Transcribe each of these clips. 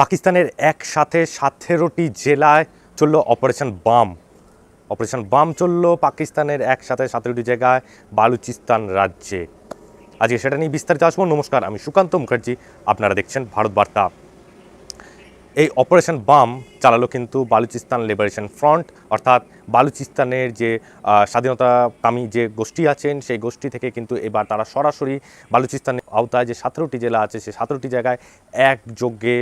পাকিস্তানের একসাথে 17টি জেলায় চলল অপারেশন বাম চলল পাকিস্তানের একসাথে 17টি জায়গায় বালুচিস্তান রাজ্যে। আজকে সেটা নিয়ে বিস্তারিত আসবো। নমস্কার, আমি সুকান্ত মুখার্জি, আপনারা দেখছেন ভারত বার্তা। এই অপারেশন বাম চালালো কিন্তু বালুচিস্তান লিবারেশন ফ্রন্ট, অর্থাৎ বালুচিস্তানের যে স্বাধীনতাকামী যে গোষ্ঠী আছেন সেই গোষ্ঠী থেকে কিন্তু এবার তারা সরাসরি বালুচিস্তানের আওতায় যে 17টি জেলা আছে সেই 17টি জায়গায় একযোগে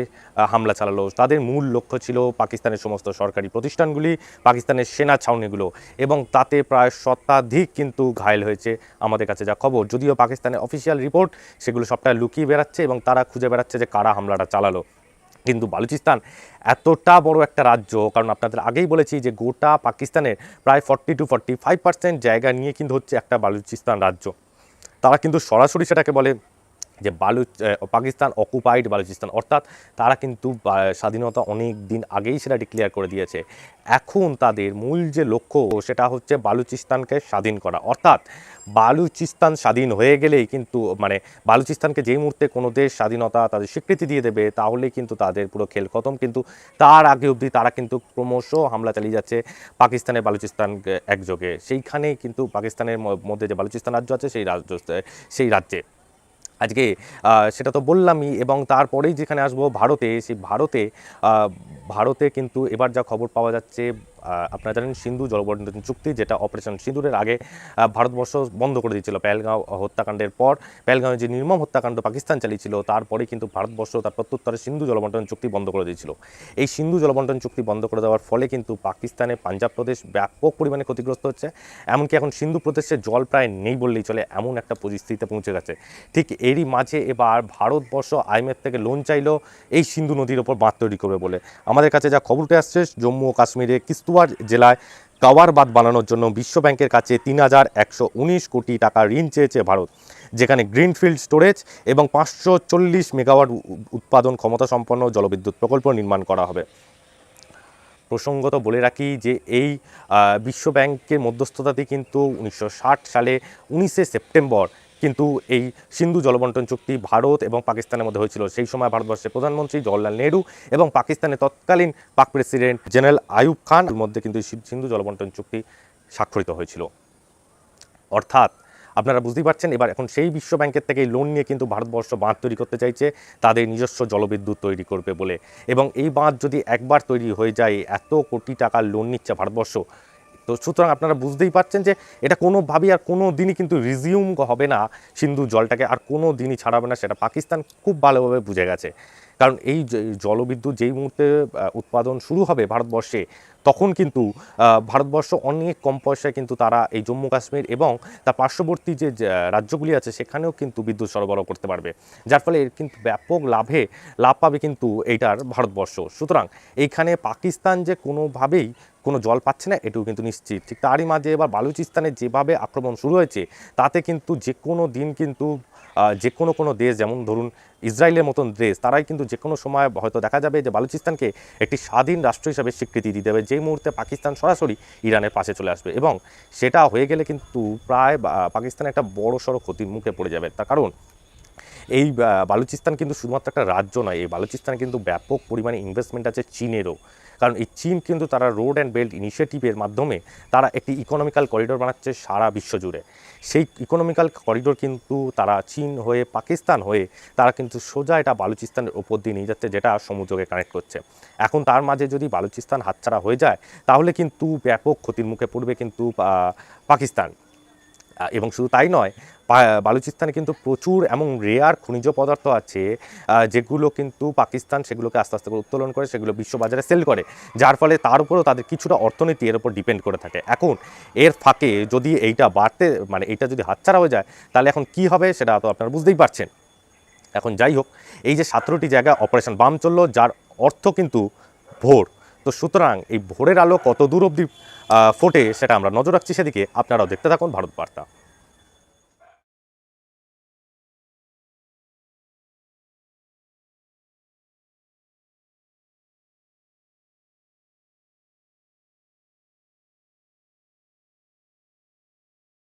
হামলা চালালো। তাদের মূল লক্ষ্য ছিল পাকিস্তানের সমস্ত সরকারি প্রতিষ্ঠানগুলি, পাকিস্তানের সেনা ছাউনিগুলো, এবং তাতে প্রায় শতাধিক কিন্তু ঘায়েল হয়েছে আমাদের কাছে যা খবর। যদিও পাকিস্তানের অফিসিয়াল রিপোর্ট সেগুলো সবটা লুকিয়ে বেড়াচ্ছে এবং তারা খুঁজে বেড়াচ্ছে যে কারা হামলাটা চালালো। কিন্তু বালুচিস্তান এতটা বড় একটা রাজ্য, কারণ আপনাদের আগেই বলেছি যে গোটা পাকিস্তানের প্রায় 40-45% জায়গা নিয়ে কিন্তু হচ্ছে একটা বালুচিস্তান রাজ্য। তারা কিন্তু সরাসরি সেটাকে বলে যে পাকিস্তান অকুপাইড বালুচিস্তান, অর্থাৎ তারা কিন্তু স্বাধীনতা অনেক দিন আগেই সেটা ডিক্লেয়ার করে দিয়েছে। এখন তাদের মূল যে লক্ষ্য সেটা হচ্ছে বালুচিস্তানকে স্বাধীন করা, অর্থাৎ বালুচিস্তান স্বাধীন হয়ে গেলেই কিন্তু বালুচিস্তানকে যেই মুহূর্তে কোনো দেশ স্বাধীনতা তাদের স্বীকৃতি দিয়ে দেবে তাহলেই কিন্তু তাদের পুরো খেল খতম। কিন্তু তার আগে অবধি তারা কিন্তু ক্রমশ হামলা চালিয়ে যাচ্ছে পাকিস্তানের বালুচিস্তান একযোগে। সেইখানেই কিন্তু পাকিস্তানের মধ্যে যে বালুচিস্তান রাজ্য আছে সেই রাজ্যে আজকে সেটা তো বললামই। এবং তারপরেই যেখানে আসবো ভারতে, সেই ভারতে কিন্তু এবার যা খবর পাওয়া যাচ্ছে, আপনারা জানেন সিন্ধু জলবন্টন চুক্তি, যেটা অপারেশন সিঁদুরের আগে ভারতবর্ষ বন্ধ করে দিয়েছিল পেহেলগাঁও হত্যাকাণ্ডের পর। পেহেলগাঁওয়ে যে নির্মম হত্যাকাণ্ড পাকিস্তান চালিয়েছিল তারপরে কিন্তু ভারতবর্ষ তার প্রত্যুত্তরে সিন্ধু জলবন্টন চুক্তি বন্ধ করে দিয়েছিল। এই সিন্ধু জলবন্টন চুক্তি বন্ধ করে দেওয়ার ফলে কিন্তু পাকিস্তানে পাঞ্জাব প্রদেশ ব্যাপক পরিমাণে ক্ষতিগ্রস্ত হচ্ছে। এমনকি এখন সিন্ধু প্রদেশে জল প্রায় নেই বললেই চলে, এমন একটা পরিস্থিতিতে পৌঁছে গেছে। ঠিক এরই মাঝে এবার ভারতবর্ষ আইএমএফ থেকে লোন চাইলো এই সিন্ধু নদীর ওপর বাঁধ তৈরি করবে বলে। আমাদের কাছে যা খবর উঠে আসছে, জম্মু ও কাশ্মীরে কিস্তুয়ার জেলায় কাওয়ার বাঁধ বানানোর জন্য বিশ্ব ব্যাংকের কাছে 3,119 কোটি টাকা ঋণ চেয়েছে ভারত, যেখানে গ্রিনফিল্ড স্টোরেজ এবং 540 মেগাওয়াট উৎপাদন ক্ষমতা সম্পন্ন জলবিদ্যুৎ প্রকল্প নির্মাণ করা হবে। প্রসঙ্গত বলে রাখি যে এই বিশ্ব ব্যাংকের মধ্যস্থতাতেই কিন্তু 1960 সালে 19শে সেপ্টেম্বর কিন্তু এই সিন্ধু জলবন্টন চুক্তি ভারত এবং পাকিস্তানের মধ্যে হয়েছিল। সেই সময় ভারতবর্ষের প্রধানমন্ত্রী জওহরলাল নেহরু এবং পাকিস্তানের তৎকালীন পাক প্রেসিডেন্ট জেনারেল আইয়ুব খানের মধ্যে কিন্তু সিন্ধু জলবন্টন চুক্তি স্বাক্ষরিত হয়েছিল। অর্থাৎ আপনারা বুঝতেই পারছেন, এখন সেই বিশ্ব ব্যাংকের থেকে লোন নিয়ে কিন্তু ভারতবর্ষ বাঁধ তৈরি করতে চাইছে তাদের নিজস্ব জলবিদ্যুৎ তৈরি করবে বলে। এবং এই বাঁধ যদি একবার তৈরি হয়ে যায়, এত কোটি টাকার লোন নিচ্ছে ভারতবর্ষ, তো সুতরাং আপনারা বুঝতেই পারছেন যে এটা কোনোভাবেই আর কোনো দিনই কিন্তু রিজিউম হবে না, সিন্ধু জলটাকে আর কোনো দিনই ছাড়াবে না, সেটা পাকিস্তান খুব ভালোভাবে বুঝে গেছে। কারণ এই জলবিদ্যুৎ যেই মুহূর্তে উৎপাদন শুরু হবে ভারতবর্ষে, তখন কিন্তু ভারতবর্ষ অনেক কম পয়সায় কিন্তু তারা এই জম্মু কাশ্মীর এবং তার পার্শ্ববর্তী যে রাজ্যগুলি আছে সেখানেও কিন্তু বিদ্যুৎ সরবরাহ করতে পারবে, যার ফলে এর কিন্তু ব্যাপক লাভ পাবে কিন্তু এইটার ভারতবর্ষ। সুতরাং এইখানে পাকিস্তান যে কোনোভাবেই কোনো জল পাচ্ছে না এটাও কিন্তু নিশ্চিত। ঠিক তারই মাঝে এবার বালুচিস্তানে যেভাবে আক্রমণ শুরু হয়েছে তাতে কিন্তু যে কোনো দিন কিন্তু যে কোনো দেশ, যেমন ধরুন ইসরায়েলের মতন দেশ, তারাই কিন্তু যে কোনো সময় হয়তো দেখা যাবে যে বালুচিস্তানকে একটি স্বাধীন রাষ্ট্র হিসাবে স্বীকৃতি দিতে হবে, যেই মুহূর্তে পাকিস্তান সরাসরি ইরানের পাশে চলে আসবে। এবং সেটা হয়ে গেলে কিন্তু প্রায় পাকিস্তান একটা বড় সড়ো ক্ষতির মুখে পড়ে যাবে। তার কারণ এই বালুচিস্তান কিন্তু শুধুমাত্র একটা রাজ্য নয়, এই বালুচিস্তানে কিন্তু ব্যাপক পরিমাণে ইনভেস্টমেন্ট আছে চীনেরও। কারণ এই চীন কিন্তু তারা রোড অ্যান্ড বেল্ট ইনিশিয়েটিভের মাধ্যমে তারা একটি ইকোনমিক্যাল করিডোর বানাচ্ছে সারা বিশ্ব জুড়ে। সেই ইকোনমিক্যাল করিডোর কিন্তু তারা চীন হয়ে পাকিস্তান হয়ে তারা কিন্তু সোজা এটা বালুচিস্তানের ওপর দিয়ে নিয়ে যাচ্ছে, যেটা সমুদ্রকে কানেক্ট করছে। এখন তার মাঝে যদি বালুচিস্তান হাতছাড়া হয়ে যায় তাহলে কিন্তু ব্যাপক ক্ষতির মুখে পড়বে কিন্তু পাকিস্তান। এবং শুধু তাই নয়, বালুচিস্তানে কিন্তু প্রচুর এমন রেয়ার খনিজ পদার্থ আছে যেগুলো কিন্তু পাকিস্তান সেগুলোকে আস্তে আস্তে করে উত্তোলন করে সেগুলো বিশ্ববাজারে সেল করে, যার ফলে তার উপরেও তাদের কিছুটা অর্থনীতি এর উপর ডিপেন্ড করে থাকে। এখন এর ফাঁকে যদি এইটা এইটা যদি হাতছাড়া হয়ে যায় তাহলে এখন কি হবে সেটা তো আপনারা বুঝতেই পারছেন। এখন যাই হোক, এই যে 17টি জায়গায় অপারেশন বাম চললো, যার অর্থ কিন্তু ভোর। তো সুতরাং এই ভোরের আলো কত দূর অবধি ফোটে সেটা আমরা নজর রাখছি, সেদিকে আপনারাও দেখতে থাকুন ভারত বার্তা।